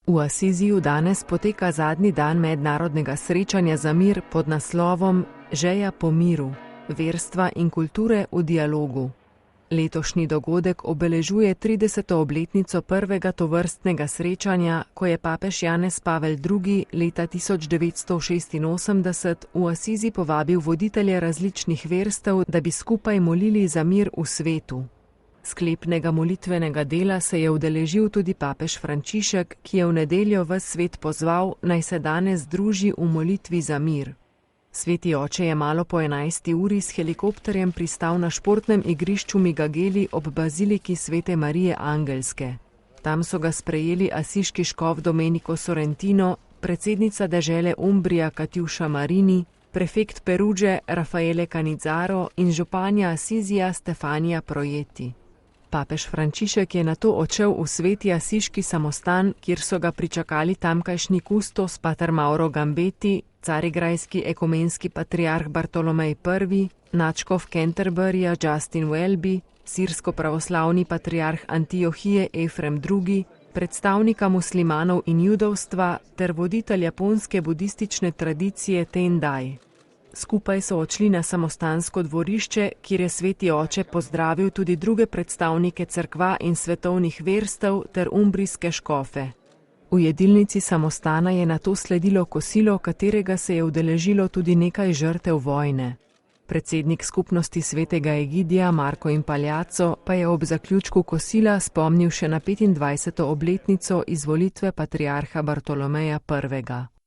V Asiziju danes poteka zadnji dan mednarodnega srečanja za mir pod naslovom Želja po miru, verstva in kulture v dialogu. Letošnji dogodek obeležuje 30. obletnico prvega tovrstnega srečanja, ko je papež Janez Pavel II. Leta 1986 v Asizi povabil voditelje različnih verstev, da bi skupaj molili za mir v svetu. Sklepnega molitvenega dela se je udeležil tudi papež Frančišek, ki je v nedeljo ves svet pozval, naj se danes združi v molitvi za mir. Sveti oče je malo po 11. uri s helikopterjem pristal na športnem igrišču Migageli ob baziliki Svete Marije Angelske. Tam so ga sprejeli asiški škof Domenico Sorrentino, predsednica dežele Umbrija Katjuša Marini, prefekt Perudže Raffaele Cannizzaro in županja Asizija Stefanija Projeti. Papež Frančišek je nato odšel v sveti asiški samostan, kjer so ga pričakali tamkajšnji kustos pater Mauro Gambeti, carigrajski ekumenski patriarh Bartolomej I., nadškof Canterburyja Justin Welby, sirsko-pravoslavni patriarh Antiohije Efrem II., predstavnika muslimanov in judovstva ter voditelj japonske budistične tradicije Tendai. Skupaj so odšli na samostansko dvorišče, kjer je sveti oče pozdravil tudi druge predstavnike cerkva in svetovnih verstev ter umbrijske škofe. V jedilnici samostana je nato sledilo kosilo, katerega se je udeležilo tudi nekaj žrtev vojne. Predsednik skupnosti svetega Egidija Marko Impagliazzo pa je ob zaključku kosila spomnil še na 25. obletnico izvolitve patriarha Bartolomeja I.